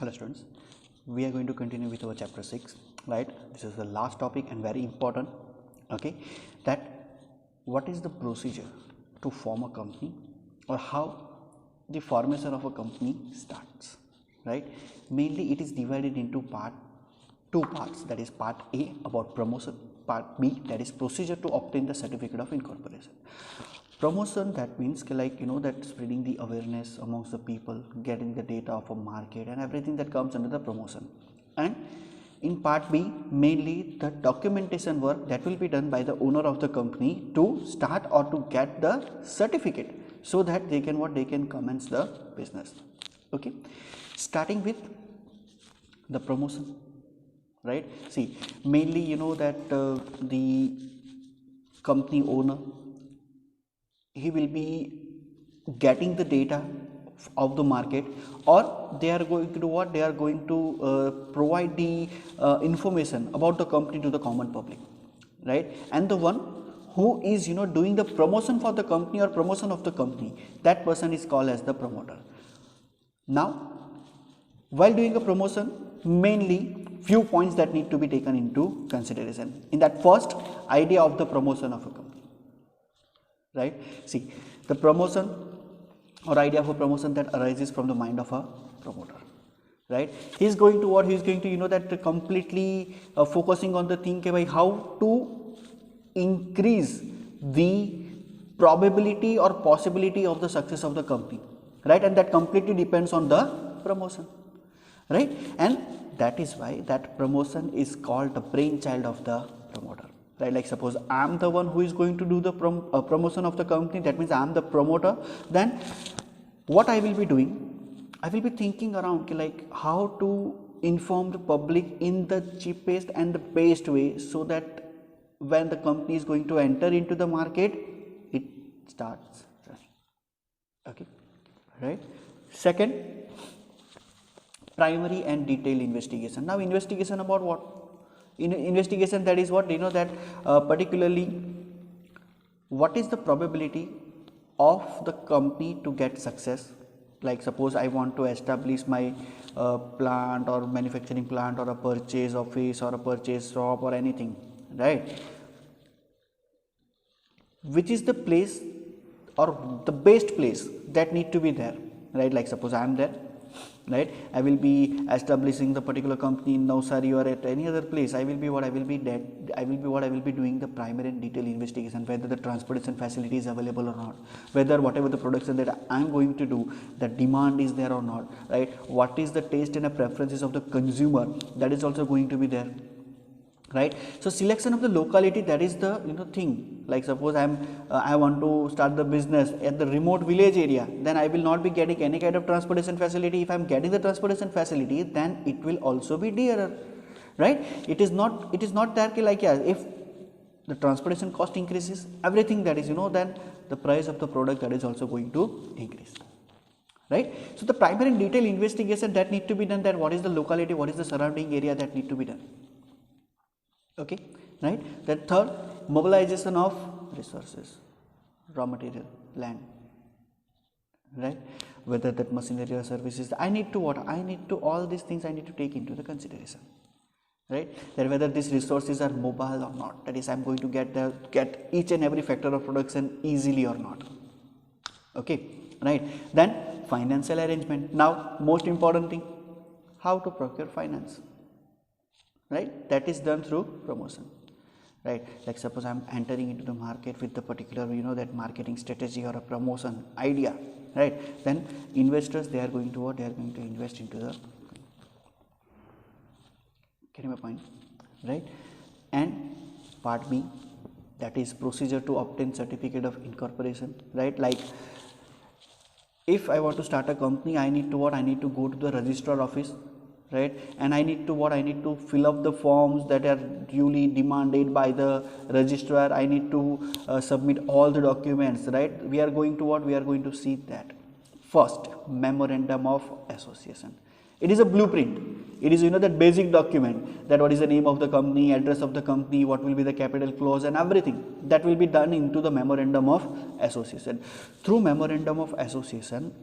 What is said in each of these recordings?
Hello students, we are going to continue with our chapter 6, right? This is the last topic and very important, okay, that what is the procedure to form a company or how the formation of a company starts, right? Mainly it is divided into two parts, that is part A about promotion, part B that is procedure to obtain the certificate of incorporation. Promotion, that means that spreading the awareness amongst the people, getting the data of a market and everything that comes under the promotion. And in part B, mainly the documentation work that will be done by the owner of the company to start or to get the certificate so that they can commence the business. Okay, starting with the promotion, right? See, mainly that the company owner, he will be getting the data of the market, or they are going to do what? They are going to provide the information about the company to the common public, right? And the one who is doing the promotion for the company or promotion of the company, that person is called as the promoter. Now, while doing a promotion, mainly few points that need to be taken into consideration in that first idea of the promotion of a company, right? See, the promotion or idea of a promotion that arises from the mind of a promoter, right? He is going to what? He is going to that completely focusing on the thing by how to increase the probability or possibility of the success of the company, right? And that completely depends on the promotion, right? And that is why that promotion is called the brainchild of the promoter, right? Like suppose I am the one who is going to do the promotion of the company, that means I am the promoter. Then what I will be doing, I will be thinking around like how to inform the public in the cheapest and the best way, so that when the company is going to enter into the market, it starts running. Okay, right? Second, primary and detailed investigation. Now investigation about what? Investigation, that is what that particularly what is the probability of the company to get success. Like suppose I want to establish my plant or manufacturing plant or a purchase office or a purchase shop or anything, right? Which is the place or the best place that need to be there, right? Like suppose I am there, right? I will be establishing the particular company in Navsari or at any other place. I will be doing the primary and detailed investigation, whether the transportation facility is available or not, whether whatever the production that I am going to do, the demand is there or not, right? What is the taste and the preferences of the consumer, that is also going to be there, right? So selection of the locality, that is the thing. Like suppose I want to start the business at the remote village area, then I will not be getting any kind of transportation facility. If I am getting the transportation facility, then it will also be dearer, right? It is not that like, yeah, if the transportation cost increases, everything that is then the price of the product, that is also going to increase, right? So the primary and detailed investigation that need to be done, that what is the locality, what is the surrounding area that need to be done. Okay, right? Then third, mobilization of resources, raw material, land, right? Whether that machinery or services, I need to all these things I need to take into the consideration, right? That whether these resources are mobile or not, that is I am going to get each and every factor of production easily or not. Okay, right? Then financial arrangement. Now most important thing, how to procure finance, right? That is done through promotion, right? Like suppose I am entering into the market with the particular that marketing strategy or a promotion idea, right? Then investors, they are going to what? They are going to invest into the, getting my point, right? And part B, that is procedure to obtain certificate of incorporation, right? Like if I want to start a company, I need to what? I need to go to the registrar office, right? And I need to fill up the forms that are duly demanded by the registrar. I need to submit all the documents, right? We are going to see that first, memorandum of association. It is a blueprint. It is that basic document, that what is the name of the company, address of the company, what will be the capital clause and everything, that will be done into the memorandum of association. Through memorandum of association,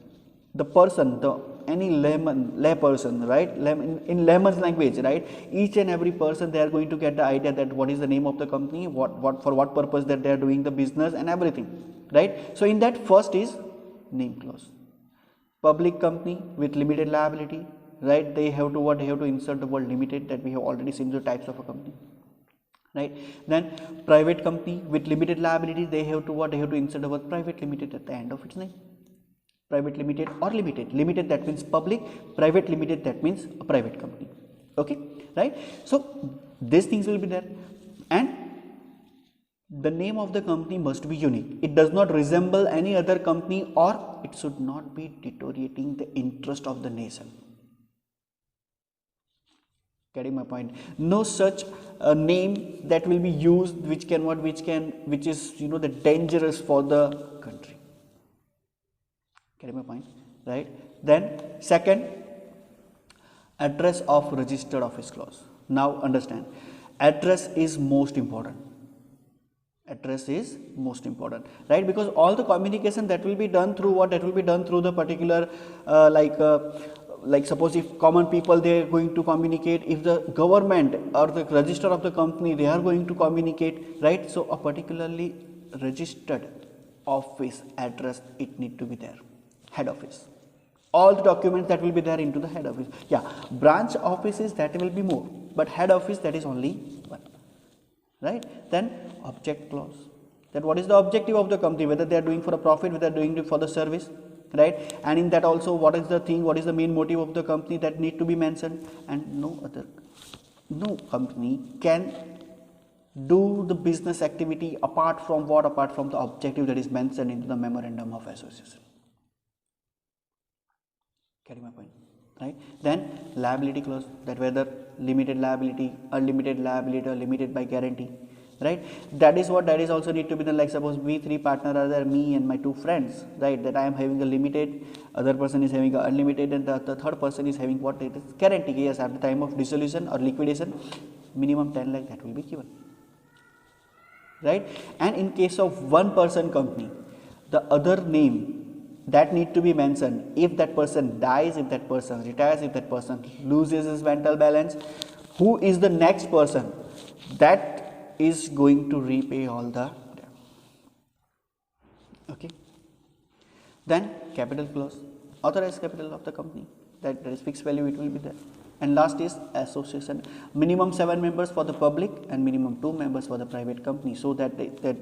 the person, the any lay person, right, in layman's language, right, each and every person, they are going to get the idea that what is the name of the company, what for what purpose that they are doing the business and everything, right. So in that, first is name clause. Public company with limited liability, right, they have to what, they have to insert the word limited, that we have already seen the types of a company, right. Then private company with limited liability, they have to what, they have to insert the word private limited at the end of its name. Private limited or limited that means public, private limited that means a private company, okay, right. So these things will be there, and the name of the company must be unique. It does not resemble any other company, or it should not be deteriorating the interest of the nation. Getting my point? No such name that will be used which is the dangerous for the country. Getting my point, right? Then second, address of registered office clause. Now understand, address is most important. Address is most important, right? Because all the communication that will be done through what, that will be done through the particular like suppose if common people, they are going to communicate, if the government or the register of the company, they are going to communicate, right? So a particularly registered office address, it need to be there. Head office, all the documents that will be there into the head office. Yeah, branch offices, that will be more, but head office, that is only one, right? Then object clause, that what is the objective of the company, whether they are doing for a profit, whether they are doing it for the service, right? And in that also, what is the thing, what is the main motive of the company, that need to be mentioned. And no company can do the business activity apart from what, apart from the objective that is mentioned into the memorandum of association. Getting my point, right? Then liability clause, that whether limited liability, unlimited liability, or limited by guarantee, right? That is what, that is also need to be done. Like suppose we three partners are there, me and my two friends, right, that I am having a limited, other person is having a unlimited, and the third person is having what, it is guarantee. Yes, at the time of dissolution or liquidation, minimum 10 lakh that will be given, right? And in case of one person company, the other name that need to be mentioned. If that person dies, if that person retires, if that person loses his mental balance, who is the next person that is going to repay all the debt? Okay. Then capital clause, authorized capital of the company, that there is fixed value, it will be there. And last is association, minimum 7 members for the public and minimum 2 members for the private company, so that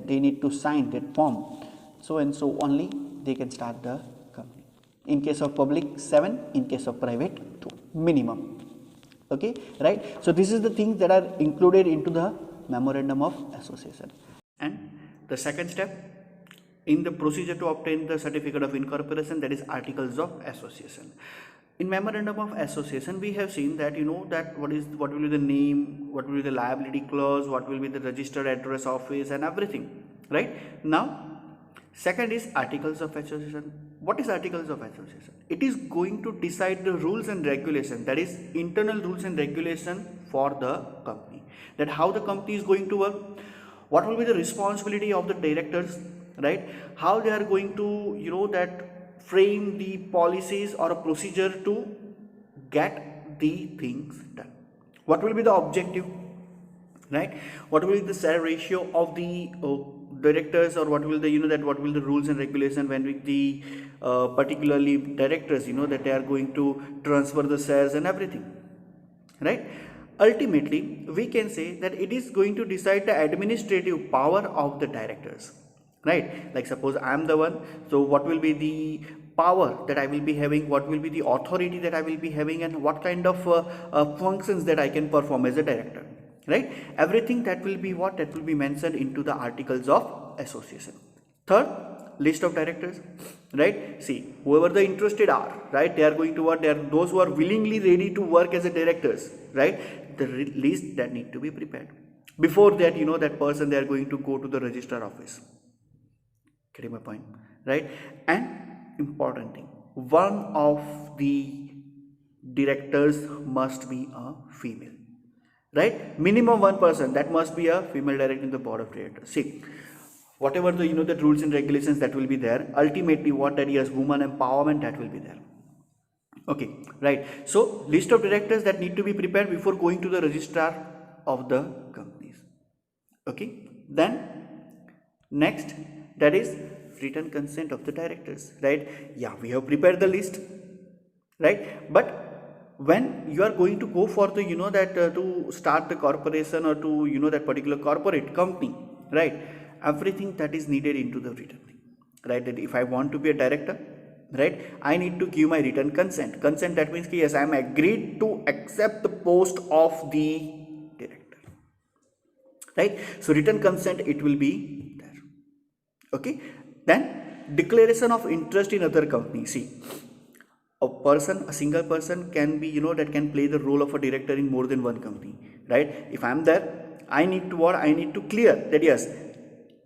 they need to sign that form, so and so only they can start the company. In case of public 7, in case of private 2 minimum. Okay, right? So this is the things that are included into the memorandum of association. And the second step in the procedure to obtain the certificate of incorporation, that is articles of association. In memorandum of association, we have seen that that what will be the name, what will be the liability clause, what will be the registered address office, and everything, right? Now second is articles of association. What is articles of association? It is going to decide the rules and regulation, that is internal rules and regulation for the company, that how the company is going to work, what will be the responsibility of the directors, right? How they are going to that frame the policies or a procedure to get the things done. What will be the objective, right? What will be the share ratio of the directors, or what will the what will the rules and regulation when with the particularly directors that they are going to transfer the shares and everything, right? Ultimately we can say that it is going to decide the administrative power of the directors, right? Like suppose I am the one, so what will be the power that I will be having, what will be the authority that I will be having, and what kind of functions that I can perform as a director, right? Everything that will be what, that will be mentioned into the articles of association. Third, list of directors, right? See, whoever the interested are, right, they are going to what, they are those who are willingly ready to work as a directors, right? The list that need to be prepared. Before that, that person, they are going to go to the registrar office. Getting my point, right? And important thing, one of the directors must be a female, right? Minimum one person, that must be a female director in the board of directors. See, whatever the the rules and regulations that will be there, ultimately what, that is woman empowerment, that will be there. Okay, right. So list of directors that need to be prepared before going to the registrar of the companies. Okay, then next, that is written consent of the directors, right? Yeah, we have prepared the list, right? But when you are going to go for the that to start the corporation or to that particular corporate company, right, everything that is needed into the written thing, right? That if I want to be a director, right, I need to give my written consent. That means yes, I am agreed to accept the post of the director, right? So written consent, it will be there. Okay, then declaration of interest in other company. See, a single person can be that can play the role of a director in more than one company, right? If I am there, I need to what, I need to clear that yes,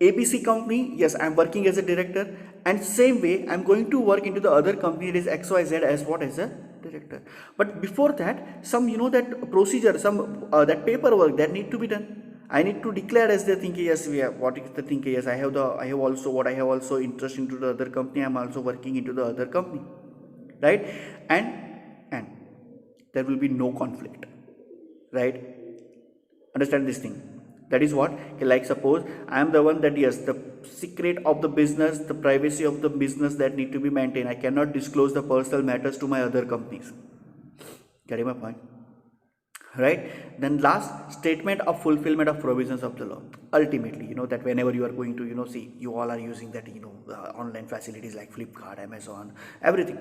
ABC company, yes, I am working as a director, and same way I am going to work into the other company, that is XYZ, as what, as a director. But before that, some that procedure, some that paperwork that need to be done. I need to declare as the thing, yes, we have, what is the thing, yes, I have also interest into the other company, I am also working into the other company, right? And there will be no conflict, right? Understand this thing. That is what, like suppose I am the one that yes, the secret of the business, the privacy of the business, that need to be maintained. I cannot disclose the personal matters to my other companies. Getting my point? Right? Then last, statement of fulfillment of provisions of the law. Ultimately, that whenever you are going to see, you all are using that online facilities like Flipkart, Amazon, everything,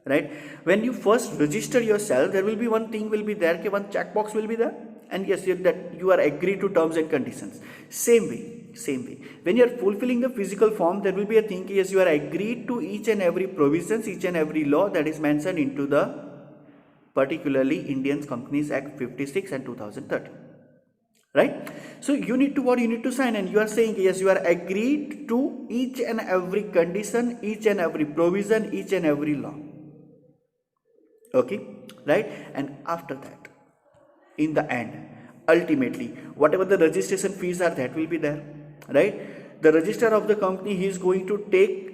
right? When you first register yourself, there will be one thing will be there, one checkbox will be there, and yes, that you are agreed to terms and conditions. Same way when you are fulfilling the physical form, there will be a thing, yes, you are agreed to each and every provisions, each and every law that is mentioned into the particularly Indian Companies Act 56 and 2013, right? So you need to what, you need to sign, and you are saying yes, you are agreed to each and every condition, each and every provision, each and every law. Okay, right? And after that, in the end, ultimately, whatever the registration fees are, that will be there, right? The registrar of the company, he is going to take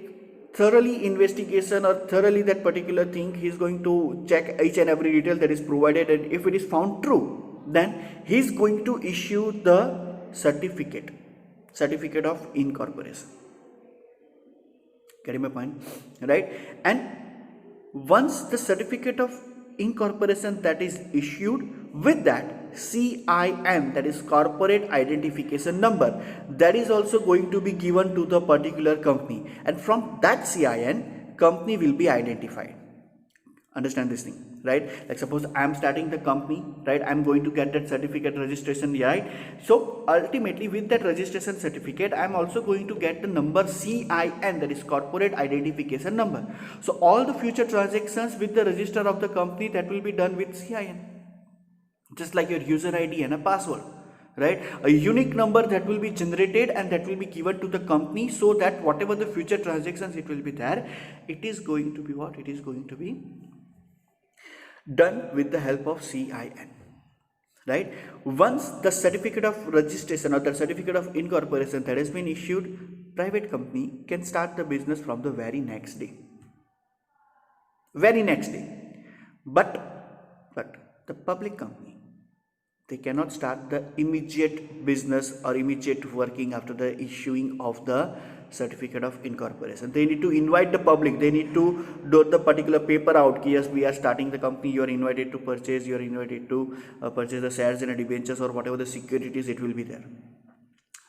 thoroughly investigation, or thoroughly that particular thing, he is going to check each and every detail that is provided, and if it is found true, then he is going to issue the certificate of incorporation. Getting my point, right? And once the certificate of incorporation that is issued, with that CIN, that is corporate identification number, that is also going to be given to the particular company, and from that CIN, company will be identified. Understand this thing, right? Like suppose I am starting the company, right? I am going to get that certificate registration, right? So ultimately, with that registration certificate, I am also going to get the number CIN, that is corporate identification number. So all the future transactions with the register of the company, that will be done with CIN, just like your user ID and a password, right? A unique number that will be generated, and that will be given to the company, so that whatever the future transactions it will be there, it is going to be what, it is going to be done with the help of CIN, right? Once the certificate of registration or the certificate of incorporation that has been issued, private company can start the business from the very next day. But the public company, they cannot start the immediate business or immediate working after the issuing of the certificate of incorporation. They need to invite the public, they need to do the particular paper out, yes, we are starting the company, you are invited to purchase, you are invited to purchase the shares and debentures or whatever the securities, it will be there,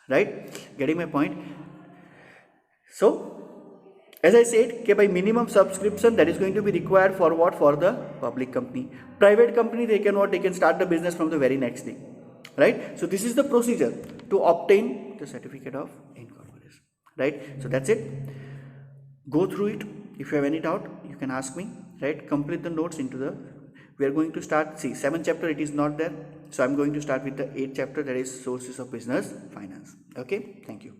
right? Getting my point? So as I said, by minimum subscription that is going to be required for what, for the public company. Private company, they can start the business from the very next day, right? So this is the procedure to obtain the certificate of incorporation, right? So that's it. Go through it. If you have any doubt, you can ask me, right? Complete the notes into the, we are going to start, see, 7th chapter, it is not there, so I'm going to start with the 8th chapter, that is sources of business finance. Okay, thank you.